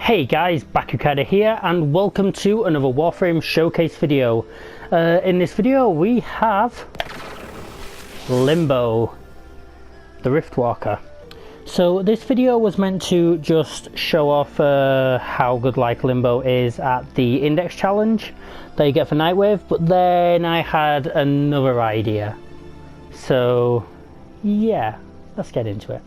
Hey guys, Baku-kider here and welcome to another Warframe showcase video. In this video we have Limbo, the Riftwalker. So this video was meant to just show off how good like Limbo is at the index challenge that you get for Nightwave, but then I had another idea. So yeah, let's get into it.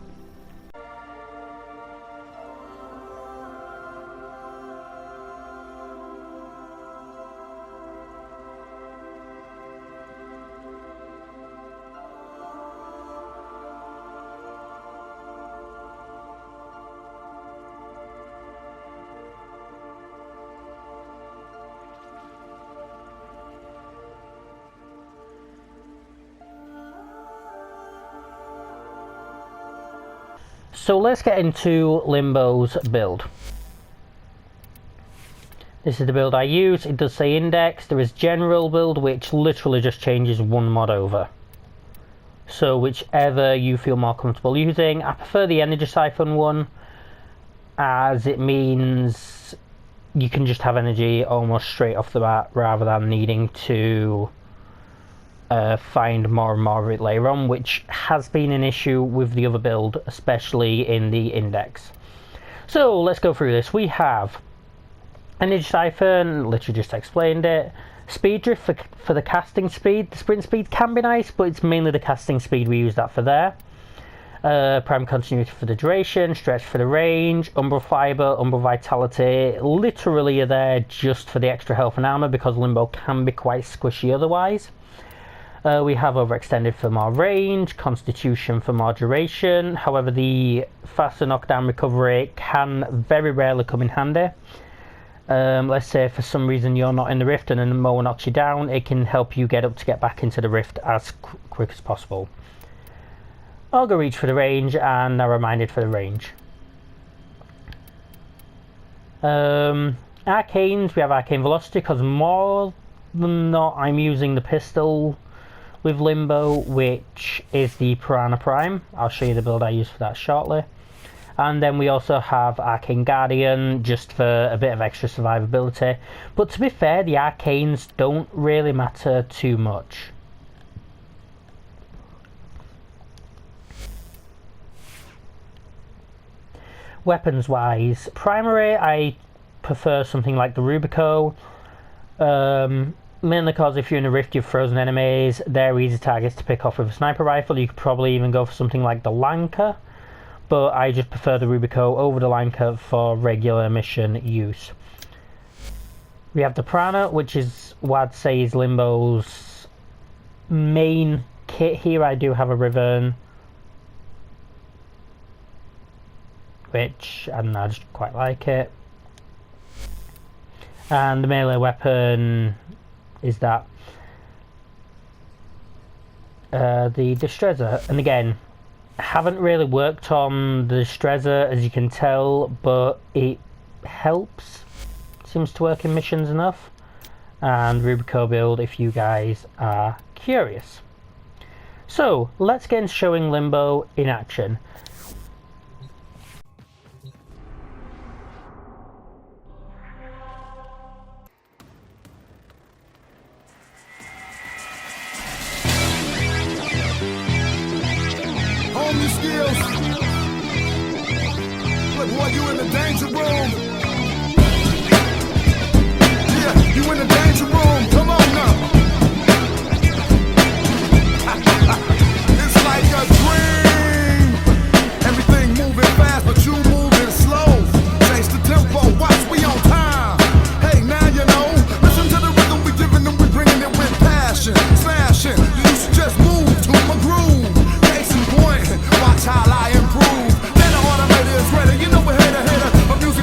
So let's get into Limbo's build. This is the build I use. It does say index. There is general build, which literally just changes one mod over. So whichever you feel more comfortable using. I prefer the energy siphon one, as it means you can just have energy almost straight off the bat rather than needing to find more and more of it later on, which has been an issue with the other build, especially in the index. So let's go through this. We have energy siphon, literally just explained it. Speed drift for the casting speed. The sprint speed can be nice, but it's mainly the casting speed we use that for there. Prime continuity for the duration, stretch for the range, umbral fiber, umbral vitality literally are there just for the extra health and armor because Limbo can be quite squishy otherwise. We have overextended for more range, constitution for more duration. However, the faster knockdown recovery can very rarely come in handy. Let's say for some reason you're not in the rift and a mower knocks you down, it can help you get back into the rift as quick as possible. Auger reach for the range and narrow minded for the range. Arcanes, we have arcane velocity because more than not I'm using the pistol with Limbo, which is the Piranha Prime. I'll show you the build I use for that shortly. And then we also have Arcane Guardian, just for a bit of extra survivability. But to be fair, the Arcanes don't really matter too much. Weapons wise, primary, I prefer something like the Rubico. Mainly because if you're in a rift, you've frozen enemies, they're easy targets to pick off with a sniper rifle. You could probably even go for something like the Lancer, but I just prefer the Rubico over the Lancer for regular mission use. We have the Piranha, which is what I'd say is Limbo's main kit here. I do have a Riven, which I don't know, I just quite like it. And the melee weapon is that the Distressor, and again, haven't really worked on the Distressor as you can tell, but it helps, seems to work in missions enough. And Rubico build if you guys are curious. So let's get into showing Limbo in action. Your skills. Look, boy, you in the danger room. Yeah, you in the danger room. Come on now. It's like a dream. Everything moving fast, but you moving slow. Change the tempo, watch, we on time. Hey, now you know. Listen to the rhythm we giving them, we bringing it with passion. Smashing, you used to just move to my groove. Case in point. Watch how I improve. Then the automator is ready. You know we're header. I'm using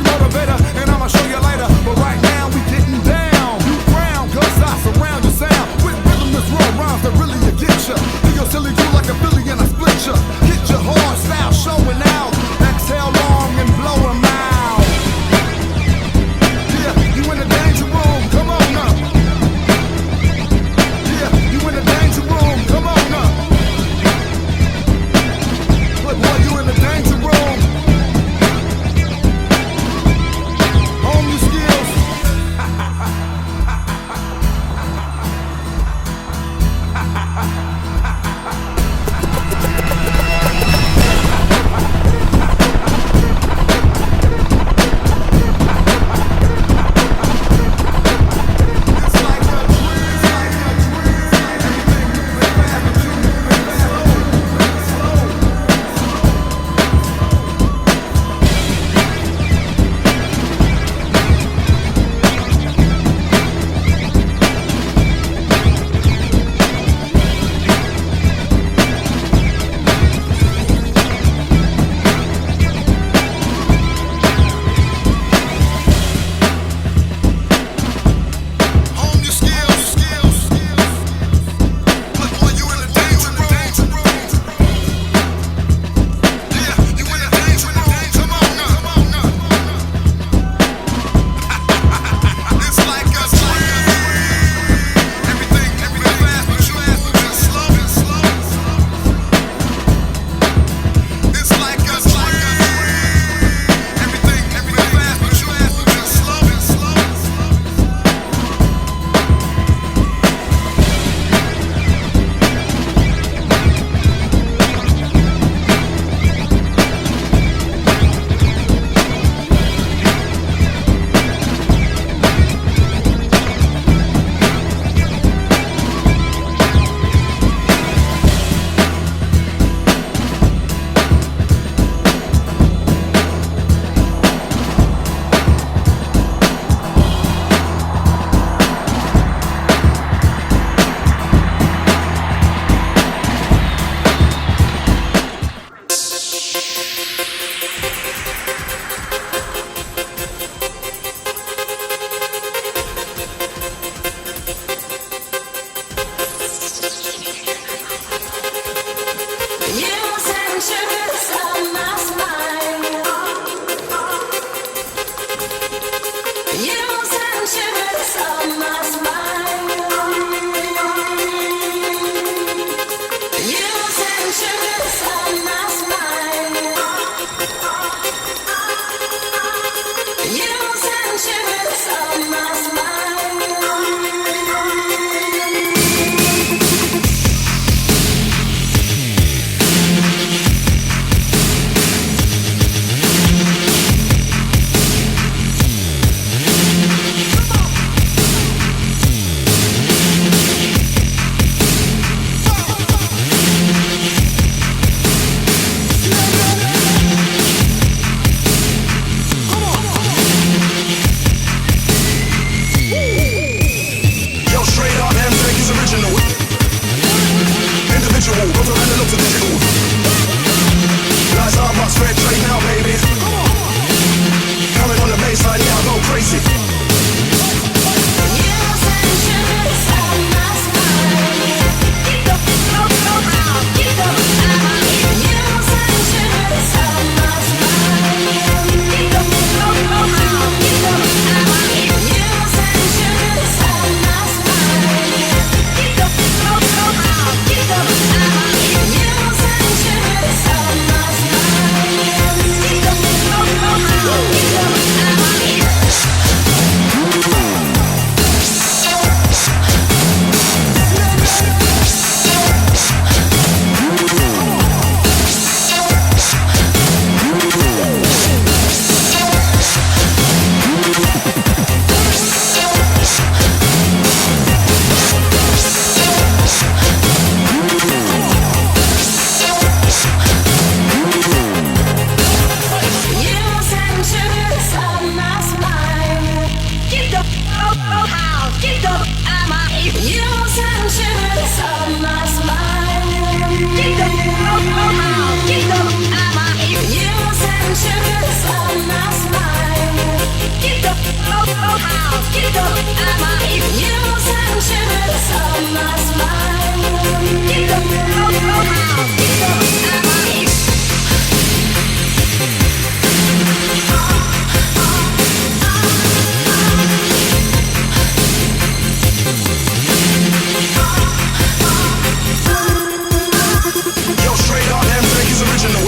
Yo, straight up, M-Drake is original.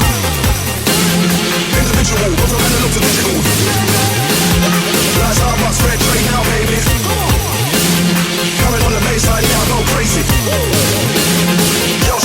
Individual, both of them look digital. Lights are box, red tray now, baby. Coming on the baseline, yeah, I go crazy. Yo,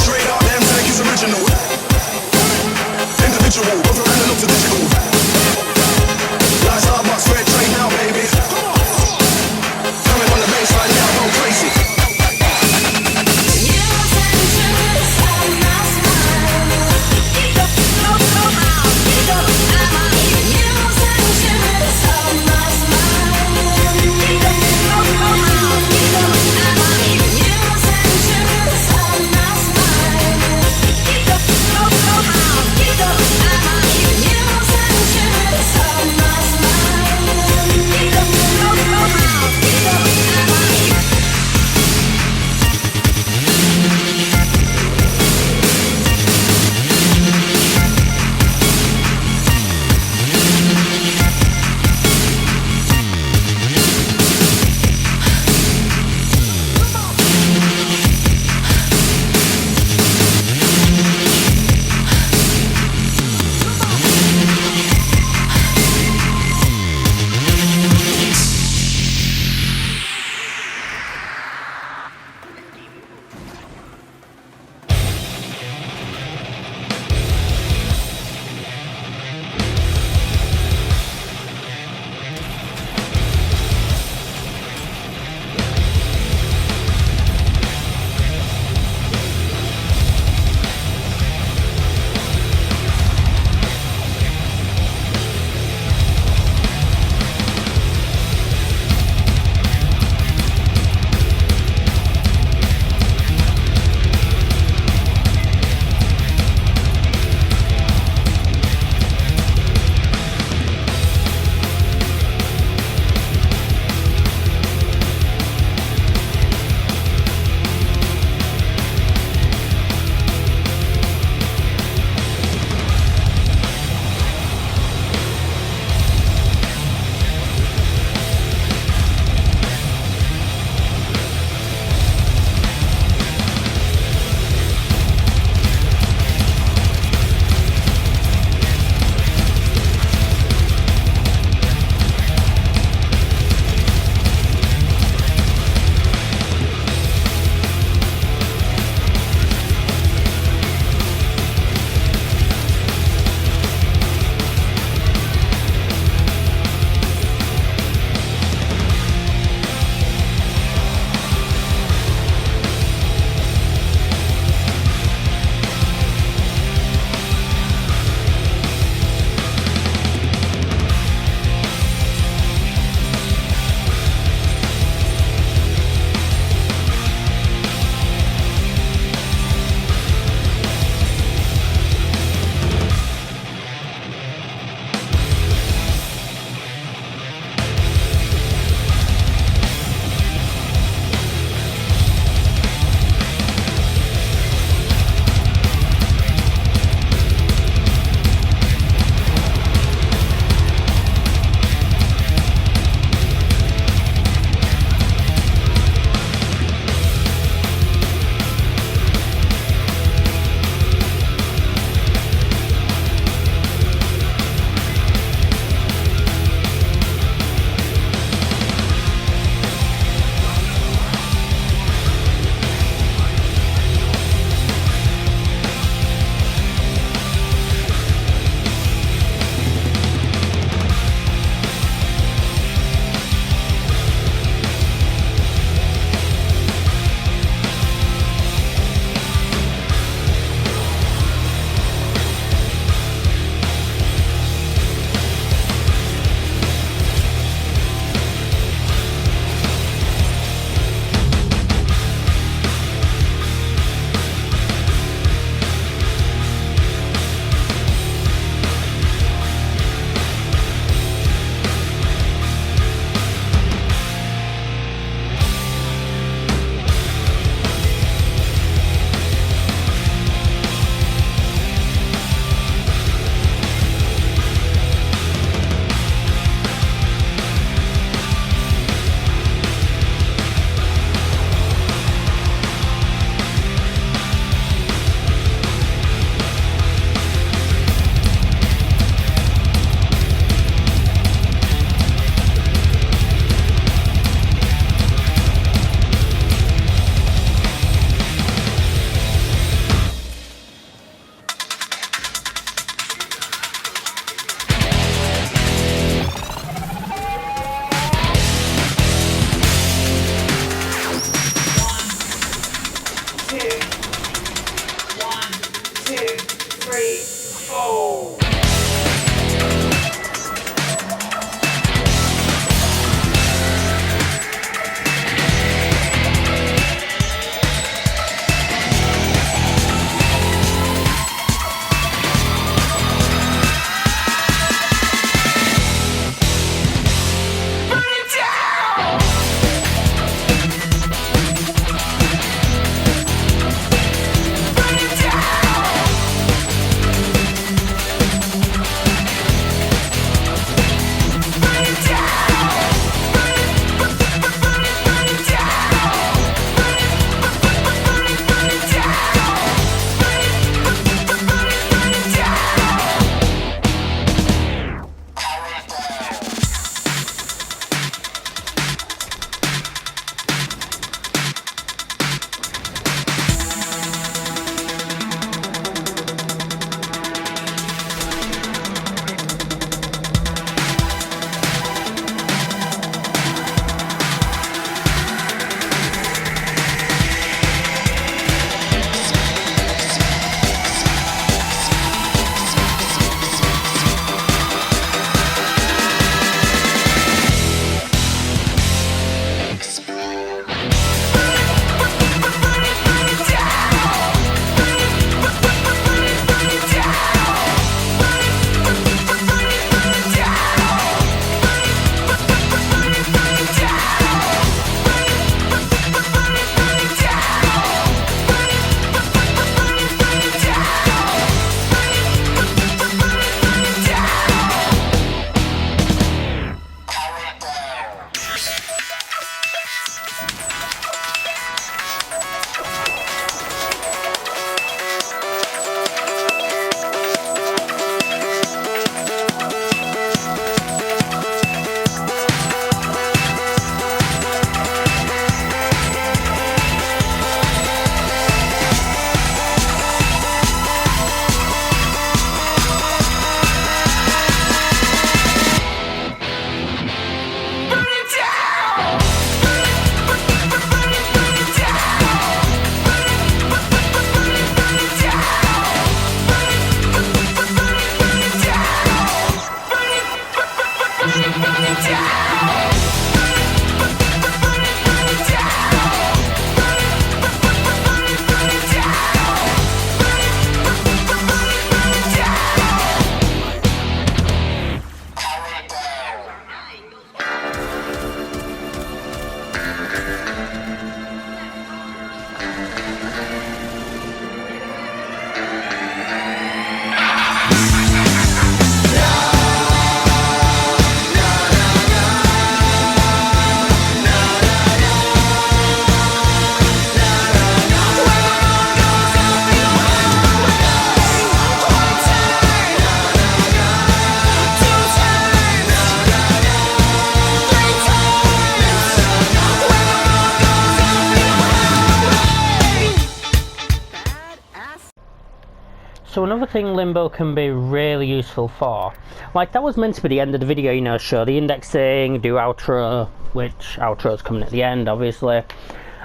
So another thing limbo can be really useful for, like that was meant to be the end of the video, you know, show the indexing, do outro, which outro's coming at the end obviously.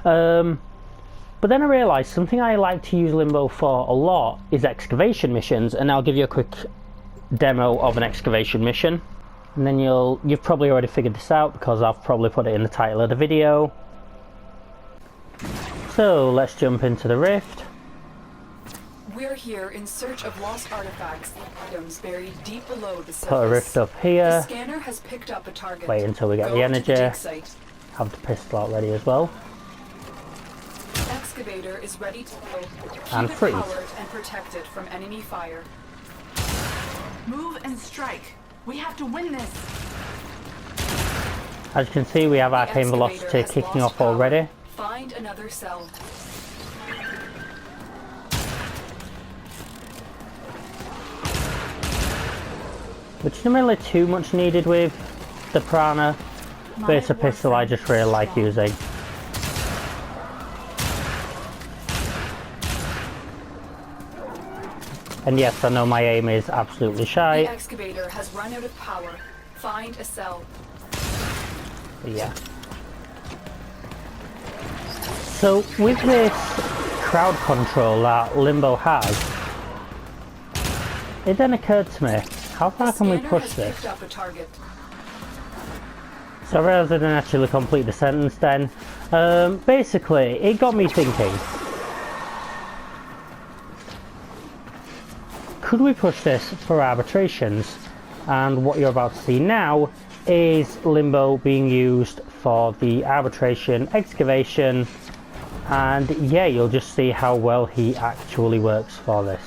But then I realised something I like to use limbo for a lot is excavation missions, and I'll give you a quick demo of an excavation mission. And then you've probably already figured this out because I've probably put it in the title of the video. So let's jump into the rift. We're here in search of lost artifacts and items buried deep below the surface. Put a rift up here. The scanner has picked up a target. Wait until we get Go the to energy. dig site. Have the pistol out ready as well. Excavator is ready to go. Keep And it freeze. powered and protected from enemy fire. Move and strike. We have to win this. As you can see, we have The arcane excavator velocity has kicking lost off power. already. Find another cell. Which isn't really too much needed with the Prana, but it's a pistol I just really like using. And yes, I know my aim is absolutely The shy. excavator has run out of power. Find a cell. But yeah. So with this crowd control that Limbo has, it then occurred to me, how far can we Scanner push has this? picked up a target. So I realised I didn't actually complete the sentence then. Basically, it got me thinking. Could we push this for arbitrations? And what you're about to see now is Limbo being used for the arbitration excavation. And yeah, you'll just see how well he actually works for this.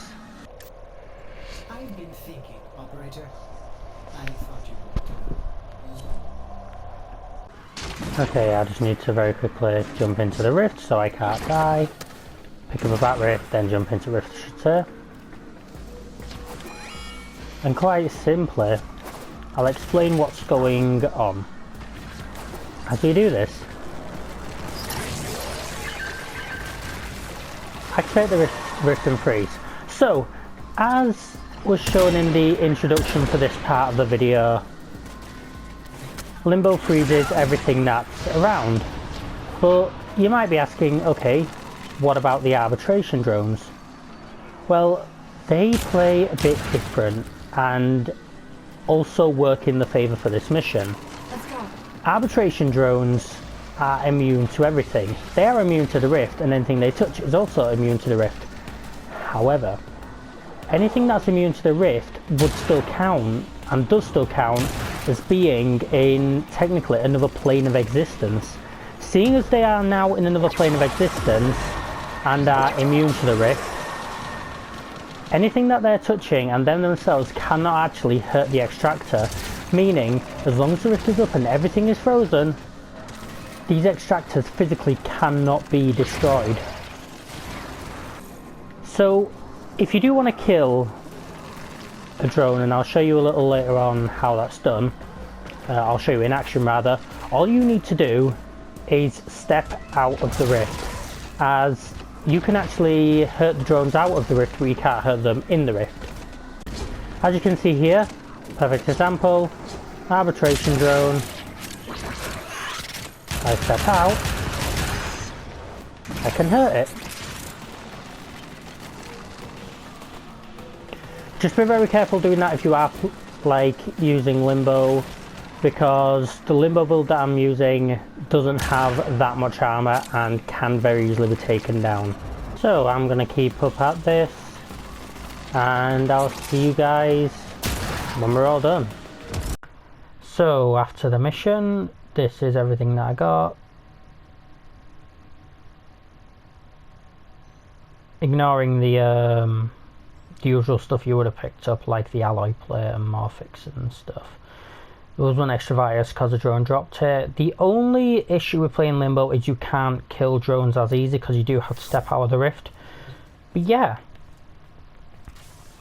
I've been thinking, operator. I thought you would. Okay, I just need to very quickly jump into the rift so I can't die. Pick up a bat rift, then jump into rift, I should say. And quite simply, I'll explain what's going on as we do this. Activate the rift and freeze. So, as was shown in the introduction for this part of the video, Limbo freezes everything that's around. But you might be asking, okay, what about the arbitration drones? Well, they play a bit different and also work in the favour for this mission. Let's go. Arbitration drones are immune to everything. They are immune to the rift, and anything they touch is also immune to the rift. However, anything that's immune to the rift would still count, and does still count, as being in technically another plane of existence. Seeing as they are now in another plane of existence and are immune to the rift, anything that they're touching and them themselves cannot actually hurt the extractor, meaning as long as the rift is up and everything is frozen, these extractors physically cannot be destroyed. So if you do want to kill a drone, and I'll show you a little later on how that's done, I'll show you in action rather, all you need to do is step out of the rift, as you can actually hurt the drones out of the rift but you can't hurt them in the rift. As you can see here, perfect example, arbitration drone, I step out, I can hurt it. Just be very careful doing that if you are like using Limbo, because the Limbo build that I'm using doesn't have that much armor and can very easily be taken down. So I'm gonna keep up at this, and I'll see you guys when we're all done. So after the mission, this is everything that I got. Ignoring the usual stuff you would have picked up, like the alloy plate and morphics and stuff. There was one extra virus because the drone dropped it. The only issue with playing Limbo is you can't kill drones as easy because you do have to step out of the rift. But yeah,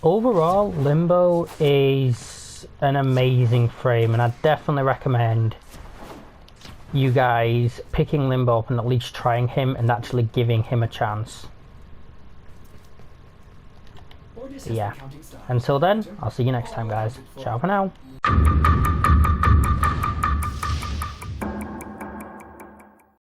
overall Limbo is an amazing frame, and I definitely recommend you guys picking Limbo up and at least trying him and actually giving him a chance. or discuss Yeah. the counting style. Until then, I'll see you next time, guys. Ciao for now.